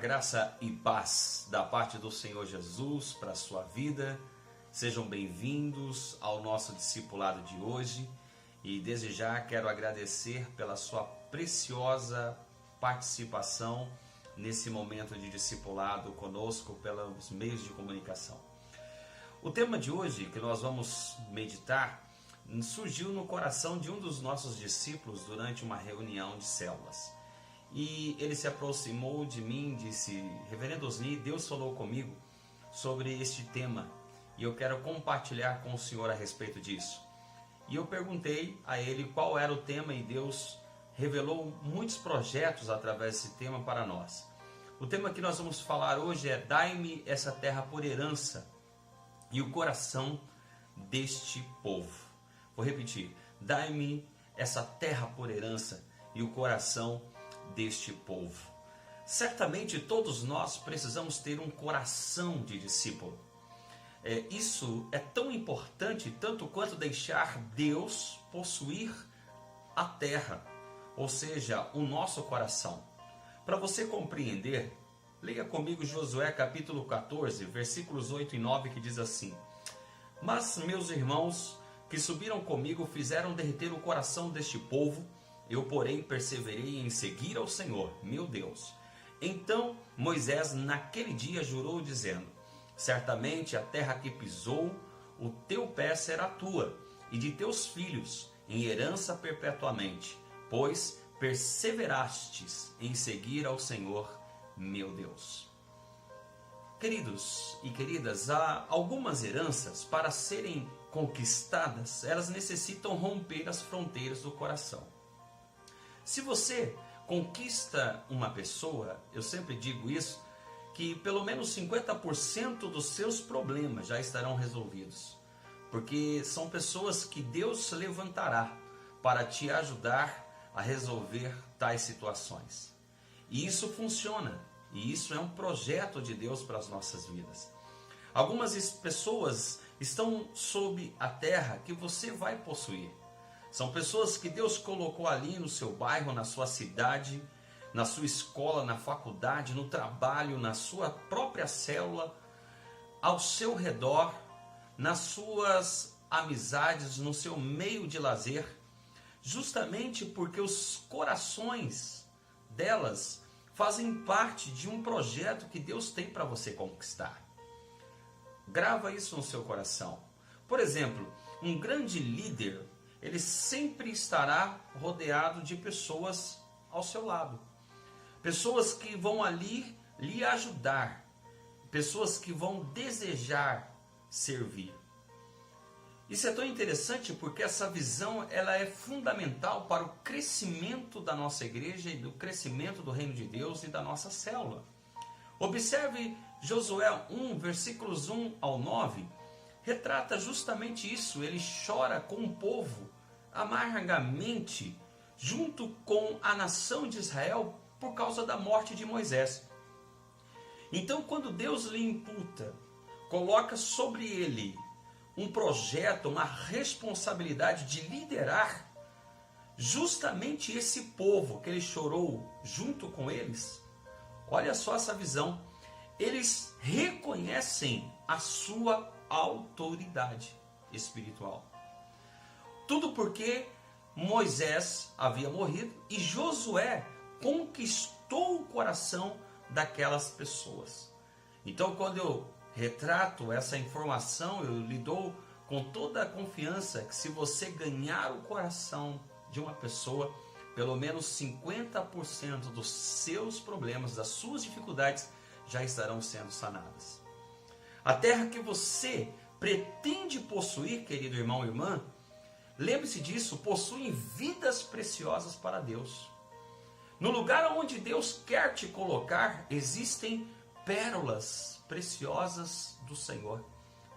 graça e paz da parte do Senhor Jesus para a sua vida. Sejam bem-vindos ao nosso discipulado de hoje e desde já quero agradecer pela sua preciosa participação nesse momento de discipulado conosco pelos meios de comunicação. O tema de hoje que nós vamos meditar surgiu no coração de um dos nossos discípulos durante uma reunião de células. E ele se aproximou de mim e disse: Reverendo Osni, Deus falou comigo sobre este tema e eu quero compartilhar com o senhor a respeito disso. E eu perguntei a ele qual era o tema e Deus revelou muitos projetos através desse tema para nós. O tema que nós vamos falar hoje é: Dai-me essa terra por herança e o coração deste povo. Vou repetir: Dai-me essa terra por herança e o coração deste povo. Certamente todos nós precisamos ter um coração de discípulo. Isso é tão importante tanto quanto deixar Deus possuir a terra, ou seja, o nosso coração. Para você compreender, leia comigo Josué capítulo 14, versículos 8 e 9, que diz assim: Mas meus irmãos que subiram comigo fizeram derreter o coração deste povo. Eu, porém, perseverei em seguir ao Senhor, meu Deus. Então Moisés naquele dia jurou, dizendo: Certamente a terra que pisou o teu pé será tua, e de teus filhos, em herança perpetuamente, pois perseverastes em seguir ao Senhor, meu Deus. Queridos e queridas, há algumas heranças, para serem conquistadas, elas necessitam romper as fronteiras do coração. Se você conquista uma pessoa, eu sempre digo isso, que pelo menos 50% dos seus problemas já estarão resolvidos. Porque são pessoas que Deus levantará para te ajudar a resolver tais situações. E isso funciona. E isso é um projeto de Deus para as nossas vidas. Algumas pessoas estão sob a terra que você vai possuir. São pessoas que Deus colocou ali no seu bairro, na sua cidade, na sua escola, na faculdade, no trabalho, na sua própria célula, ao seu redor, nas suas amizades, no seu meio de lazer, justamente porque os corações delas fazem parte de um projeto que Deus tem para você conquistar. Grava isso no seu coração. Por exemplo, um grande líder, ele sempre estará rodeado de pessoas ao seu lado. Pessoas que vão ali lhe ajudar. Pessoas que vão desejar servir. Isso é tão interessante porque essa visão ela é fundamental para o crescimento da nossa igreja e do crescimento do reino de Deus e da nossa célula. Observe Josué 1, versículos 1 ao 9, retrata justamente isso. Ele chora com o povo amargamente junto com a nação de Israel por causa da morte de Moisés. Então, quando Deus lhe imputa, coloca sobre ele um projeto, uma responsabilidade de liderar justamente esse povo que ele chorou junto com eles, olha só essa visão. Eles reconhecem a sua autoridade espiritual. Tudo porque Moisés havia morrido e Josué conquistou o coração daquelas pessoas. Então, quando eu retrato essa informação, eu lhe dou com toda a confiança que se você ganhar o coração de uma pessoa, pelo menos 50% dos seus problemas, das suas dificuldades, já estarão sendo sanadas. A terra que você pretende possuir, querido irmão e irmã, lembre-se disso, possui vidas preciosas para Deus. No lugar onde Deus quer te colocar, existem pérolas preciosas do Senhor.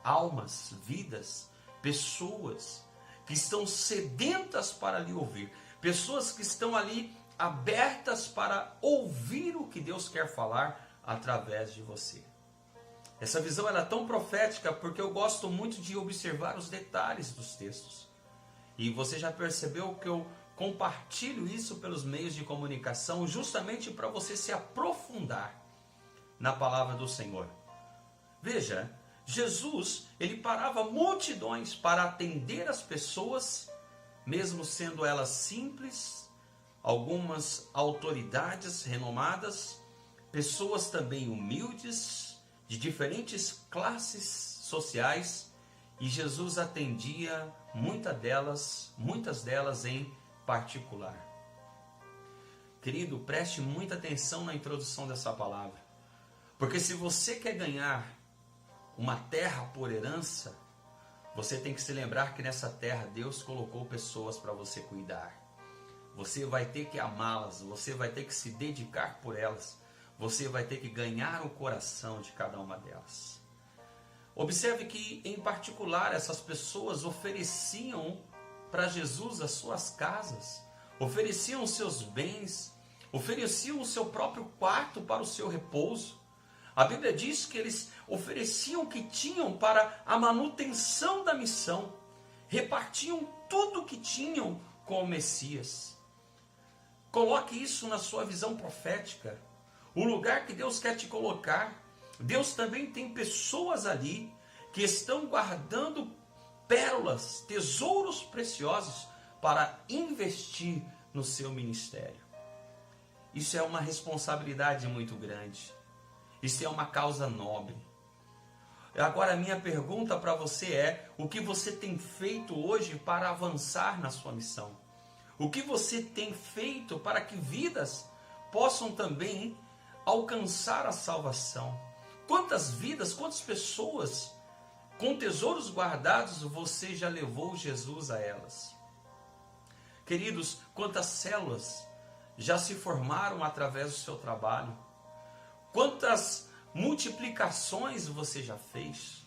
Almas, vidas, pessoas que estão sedentas para lhe ouvir. Pessoas que estão ali abertas para ouvir o que Deus quer falar através de você. Essa visão ela é tão profética porque eu gosto muito de observar os detalhes dos textos. E você já percebeu que eu compartilho isso pelos meios de comunicação justamente para você se aprofundar na palavra do Senhor. Veja, Jesus, ele parava multidões para atender as pessoas, mesmo sendo elas simples, algumas autoridades renomadas, pessoas também humildes, de diferentes classes sociais, e Jesus atendia muitas delas em particular. Querido, preste muita atenção na introdução dessa palavra, porque se você quer ganhar uma terra por herança, você tem que se lembrar que nessa terra Deus colocou pessoas para você cuidar. Você vai ter que amá-las, você vai ter que se dedicar por elas, você vai ter que ganhar o coração de cada uma delas. Observe que, em particular, essas pessoas ofereciam para Jesus as suas casas, ofereciam os seus bens, ofereciam o seu próprio quarto para o seu repouso. A Bíblia diz que eles ofereciam o que tinham para a manutenção da missão, repartiam tudo o que tinham com o Messias. Coloque isso na sua visão profética. O lugar que Deus quer te colocar, Deus também tem pessoas ali que estão guardando pérolas, tesouros preciosos para investir no seu ministério. Isso é uma responsabilidade muito grande. Isso é uma causa nobre. Agora a minha pergunta para você é: o que você tem feito hoje para avançar na sua missão? O que você tem feito para que vidas possam também alcançar a salvação? Quantas vidas, quantas pessoas com tesouros guardados você já levou Jesus a elas? Queridos, quantas células já se formaram através do seu trabalho? Quantas multiplicações você já fez?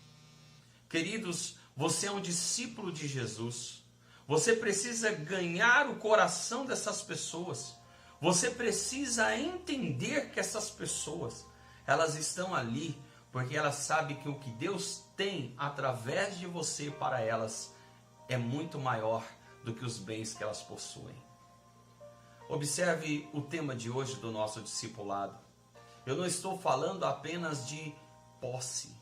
Queridos, você é um discípulo de Jesus. Você precisa ganhar o coração dessas pessoas. Você precisa entender que essas pessoas, elas estão ali porque elas sabem que o que Deus tem através de você para elas é muito maior do que os bens que elas possuem. Observe o tema de hoje do nosso discipulado. Eu não estou falando apenas de posse.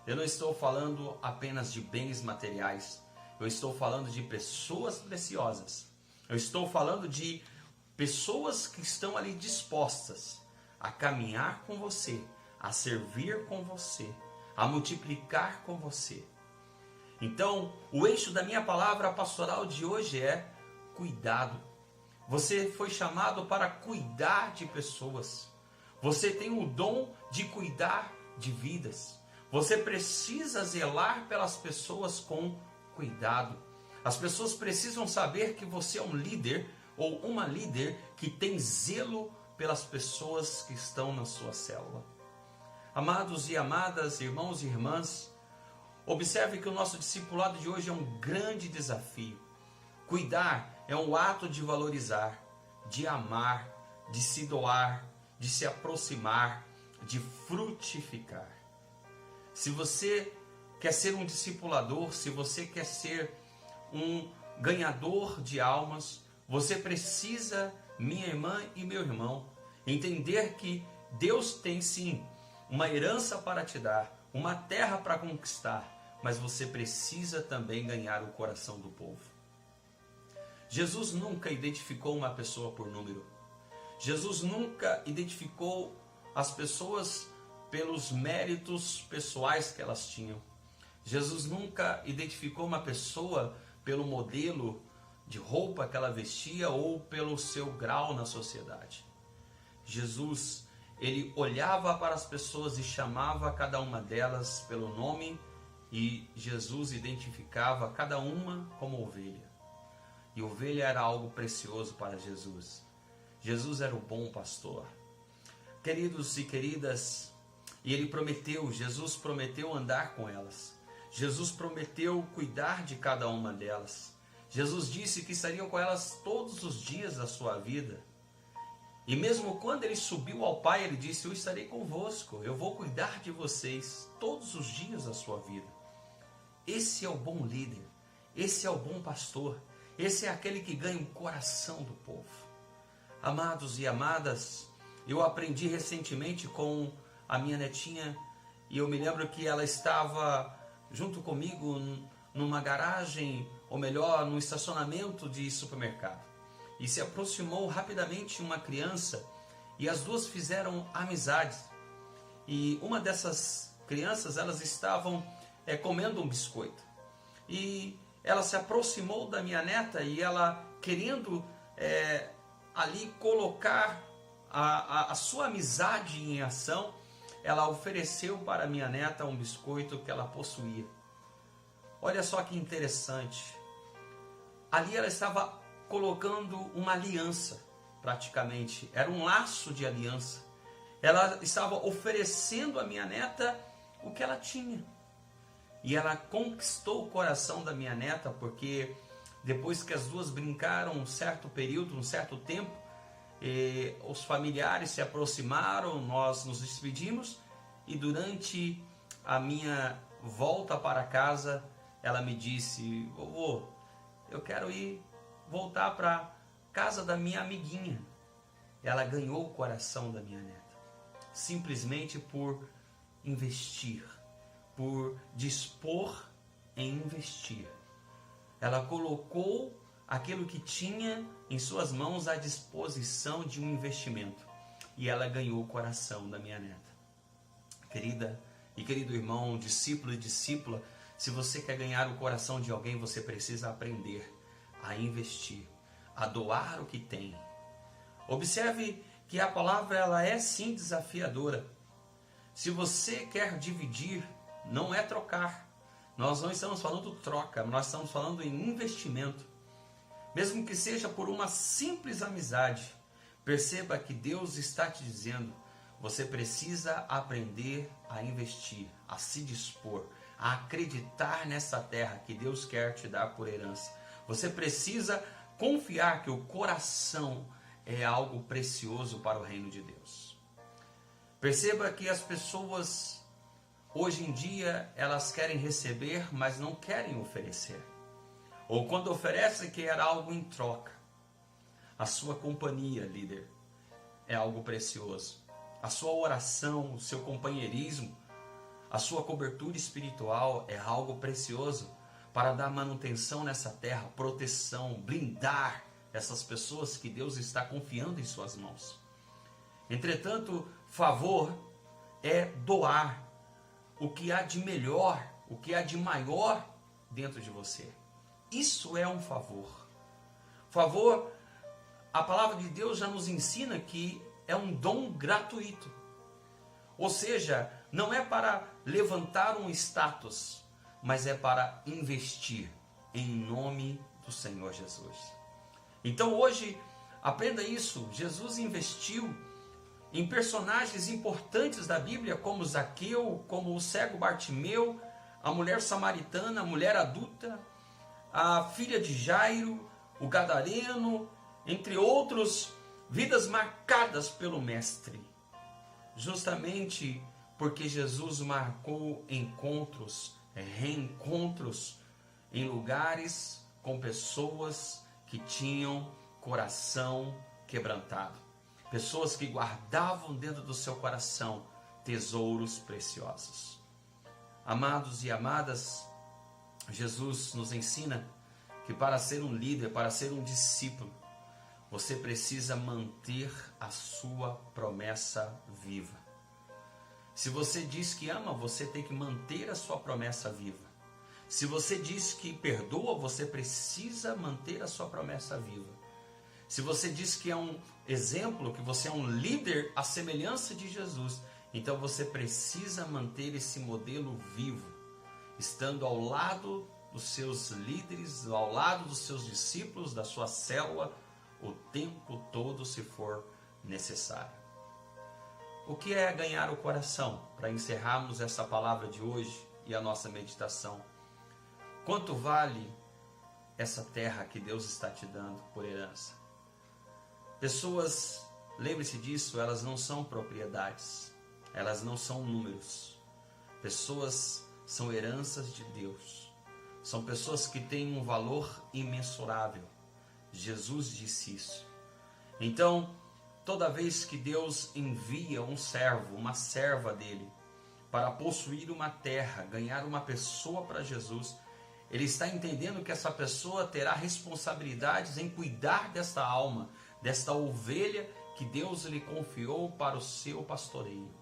Eu não estou falando apenas de bens materiais. Eu estou falando de pessoas preciosas. Eu estou falando de pessoas que estão ali dispostas a caminhar com você, a servir com você, a multiplicar com você. Então, o eixo da minha palavra pastoral de hoje é cuidado. Você foi chamado para cuidar de pessoas. Você tem o dom de cuidar de vidas. Você precisa zelar pelas pessoas com cuidado. As pessoas precisam saber que você é um líder ou uma líder que tem zelo pelas pessoas que estão na sua célula. Amados e amadas, irmãos e irmãs, observe que o nosso discipulado de hoje é um grande desafio. Cuidar é um ato de valorizar, de amar, de se doar, de se aproximar, de frutificar. Se você quer ser um discipulador, se você quer ser um ganhador de almas, você precisa, minha irmã e meu irmão, entender que Deus tem sim uma herança para te dar, uma terra para conquistar, mas você precisa também ganhar o coração do povo. Jesus nunca identificou uma pessoa por número. Jesus nunca identificou as pessoas pelos méritos pessoais que elas tinham. Jesus nunca identificou uma pessoa pelo modelo de roupa que ela vestia ou pelo seu grau na sociedade. Jesus, ele olhava para as pessoas e chamava cada uma delas pelo nome, e Jesus identificava cada uma como ovelha. E ovelha era algo precioso para Jesus. Jesus era o bom pastor. Queridos e queridas, e ele prometeu, Jesus prometeu andar com elas. Jesus prometeu cuidar de cada uma delas. Jesus disse que estariam com elas todos os dias da sua vida. E mesmo quando ele subiu ao Pai, ele disse: eu estarei convosco, eu vou cuidar de vocês todos os dias da sua vida. Esse é o bom líder, esse é o bom pastor, esse é aquele que ganha o coração do povo. Amados e amadas, eu aprendi recentemente com a minha netinha, e eu me lembro que ela estava junto comigo numa garagem, ou melhor, num estacionamento de supermercado. E se aproximou rapidamente uma criança e as duas fizeram amizade. E uma dessas crianças, elas estavam comendo um biscoito. E ela se aproximou da minha neta e ela, querendo ali colocar a sua amizade em ação, ela ofereceu para a minha neta um biscoito que ela possuía. Olha só que interessante. Ali ela estava colocando uma aliança, praticamente. Era um laço de aliança. Ela estava oferecendo à minha neta o que ela tinha. E ela conquistou o coração da minha neta, porque depois que as duas brincaram um certo período, um certo tempo, os familiares se aproximaram, nós nos despedimos, e durante a minha volta para casa, ela me disse: vovô, eu quero voltar para casa da minha amiguinha. Ela ganhou o coração da minha neta, simplesmente por investir, por dispor em investir. Ela colocou aquilo que tinha em suas mãos à disposição de um investimento, e ela ganhou o coração da minha neta. Querida e querido irmão, discípulo e discípula, se você quer ganhar o coração de alguém, você precisa aprender a investir, a doar o que tem. Observe que a palavra ela é sim desafiadora. Se você quer dividir, não é trocar. Nós não estamos falando troca, nós estamos falando em investimento. Mesmo que seja por uma simples amizade, perceba que Deus está te dizendo: você precisa aprender a investir, a se dispor, a acreditar nessa terra que Deus quer te dar por herança. Você precisa confiar que o coração é algo precioso para o reino de Deus. Perceba que as pessoas hoje em dia, elas querem receber, mas não querem oferecer. Ou quando oferecem, quer algo em troca. A sua companhia, líder, é algo precioso. A sua oração, o seu companheirismo, a sua cobertura espiritual é algo precioso para dar manutenção nessa terra, proteção, blindar essas pessoas que Deus está confiando em suas mãos. Entretanto, favor é doar o que há de melhor, o que há de maior dentro de você. Isso é um favor. Favor, a palavra de Deus já nos ensina que é um dom gratuito. Ou seja, não é para levantar um status, mas é para investir em nome do Senhor Jesus. Então hoje, aprenda isso. Jesus investiu em personagens importantes da Bíblia, como Zaqueu, como o cego Bartimeu, a mulher samaritana, a mulher adulta, a filha de Jairo, o gadareno, entre outros, vidas marcadas pelo Mestre. Justamente porque Jesus marcou encontros, reencontros em lugares com pessoas que tinham coração quebrantado. Pessoas que guardavam dentro do seu coração tesouros preciosos. Amados e amadas, Jesus nos ensina que para ser um líder, para ser um discípulo, você precisa manter a sua promessa viva. Se você diz que ama, você tem que manter a sua promessa viva. Se você diz que perdoa, você precisa manter a sua promessa viva. Se você diz que é um exemplo, que você é um líder à semelhança de Jesus, então você precisa manter esse modelo vivo, estando ao lado dos seus líderes, ao lado dos seus discípulos, da sua célula, o tempo todo, se for necessário. O que é ganhar o coração? Para encerrarmos essa palavra de hoje e a nossa meditação. Quanto vale essa terra que Deus está te dando por herança? Pessoas, lembre-se disso, elas não são propriedades, elas não são números. Pessoas são heranças de Deus. São pessoas que têm um valor imensurável. Jesus disse isso. Então, Toda vez que Deus envia um servo, uma serva dele, para possuir uma terra, ganhar uma pessoa para Jesus, ele está entendendo que essa pessoa terá responsabilidades em cuidar desta alma, desta ovelha que Deus lhe confiou para o seu pastoreio.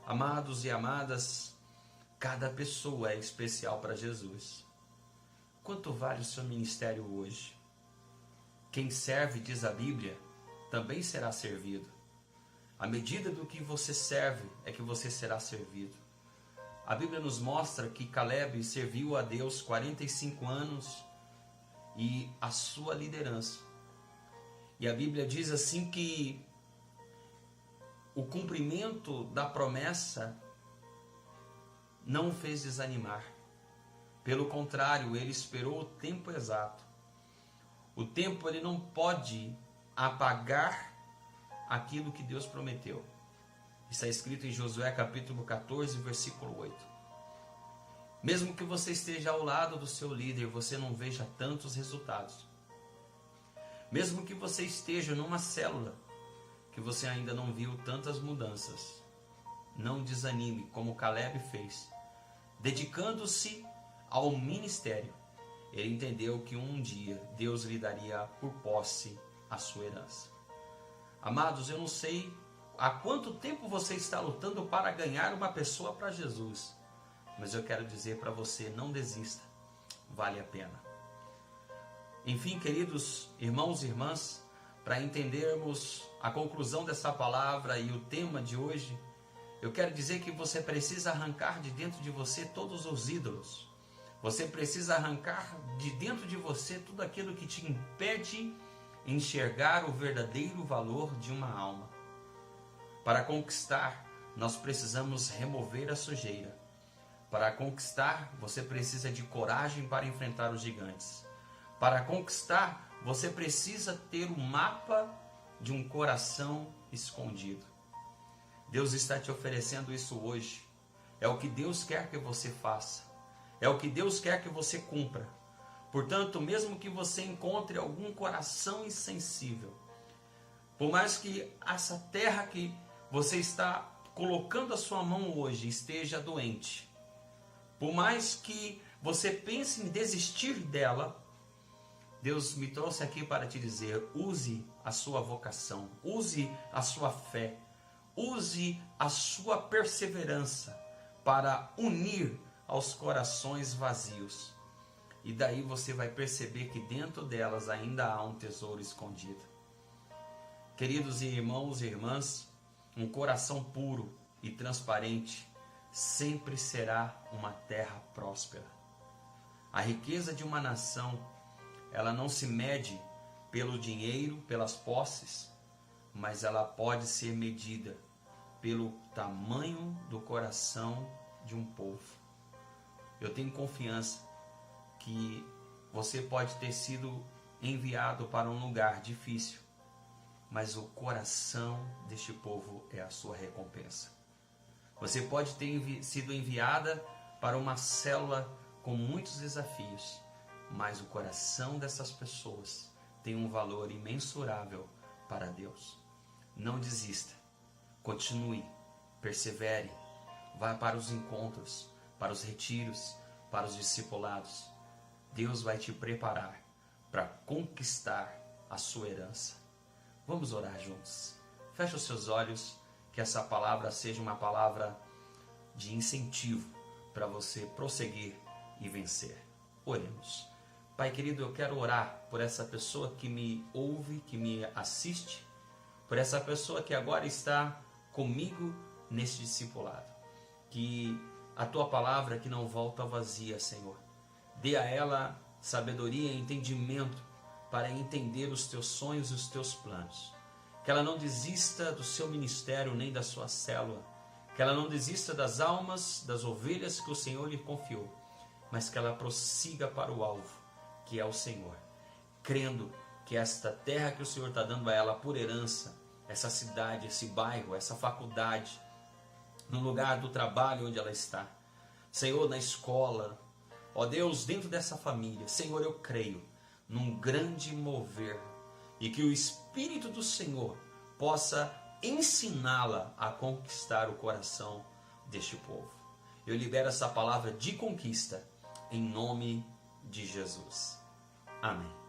Amados e amadas, cada pessoa é especial para Jesus. Quanto vale o seu ministério hoje? Quem serve, diz a Bíblia, também será servido. À medida do que você serve, é que você será servido. A Bíblia nos mostra que Caleb serviu a Deus 45 anos e a sua liderança. E a Bíblia diz assim que o cumprimento da promessa não o fez desanimar. Pelo contrário, ele esperou o tempo exato. O tempo ele não pode apagar aquilo que Deus prometeu. Está escrito em Josué capítulo 14, versículo 8. Mesmo que você esteja ao lado do seu líder, você não veja tantos resultados. Mesmo que você esteja numa célula, que você ainda não viu tantas mudanças, não desanime como Caleb fez. Dedicando-se ao ministério, ele entendeu que um dia Deus lhe daria por posse a sua herança. Amados, eu não sei há quanto tempo você está lutando para ganhar uma pessoa para Jesus, mas eu quero dizer para você, não desista, vale a pena. Enfim, queridos irmãos e irmãs, para entendermos a conclusão dessa palavra e o tema de hoje, eu quero dizer que você precisa arrancar de dentro de você todos os ídolos. Você precisa arrancar de dentro de você tudo aquilo que te impede enxergar o verdadeiro valor de uma alma. Para conquistar, nós precisamos remover a sujeira. Para conquistar, você precisa de coragem para enfrentar os gigantes. Para conquistar, você precisa ter o mapa de um coração escondido. Deus está te oferecendo isso hoje. É o que Deus quer que você faça. É o que Deus quer que você cumpra. Portanto, mesmo que você encontre algum coração insensível, por mais que essa terra que você está colocando a sua mão hoje esteja doente, por mais que você pense em desistir dela, Deus me trouxe aqui para te dizer, use a sua vocação, use a sua fé, use a sua perseverança para unir aos corações vazios. E daí você vai perceber que dentro delas ainda há um tesouro escondido. Queridos irmãos e irmãs, um coração puro e transparente sempre será uma terra próspera. A riqueza de uma nação, ela não se mede pelo dinheiro, pelas posses, mas ela pode ser medida pelo tamanho do coração de um povo. Eu tenho confiança que você pode ter sido enviado para um lugar difícil, mas o coração deste povo é a sua recompensa. Você pode ter sido enviada para uma célula com muitos desafios, mas o coração dessas pessoas tem um valor imensurável para Deus. Não desista, continue, persevere, vá para os encontros, para os retiros, para os discipulados. Deus vai te preparar para conquistar a sua herança. Vamos orar juntos. Feche os seus olhos, que essa palavra seja uma palavra de incentivo para você prosseguir e vencer. Oremos. Pai querido, eu quero orar por essa pessoa que me ouve, que me assiste, por essa pessoa que agora está comigo nesse discipulado. Que a tua palavra que não volta vazia, Senhor, dê a ela sabedoria e entendimento para entender os teus sonhos e os teus planos. Que ela não desista do seu ministério nem da sua célula. Que ela não desista das almas, das ovelhas que o Senhor lhe confiou. Mas que ela prossiga para o alvo, que é o Senhor. Crendo que esta terra que o Senhor está dando a ela por herança, essa cidade, esse bairro, essa faculdade, no lugar do trabalho onde ela está, Senhor, na escola, ó Deus, dentro dessa família, Senhor, eu creio num grande mover e que o Espírito do Senhor possa ensiná-la a conquistar o coração deste povo. Eu libero essa palavra de conquista em nome de Jesus. Amém.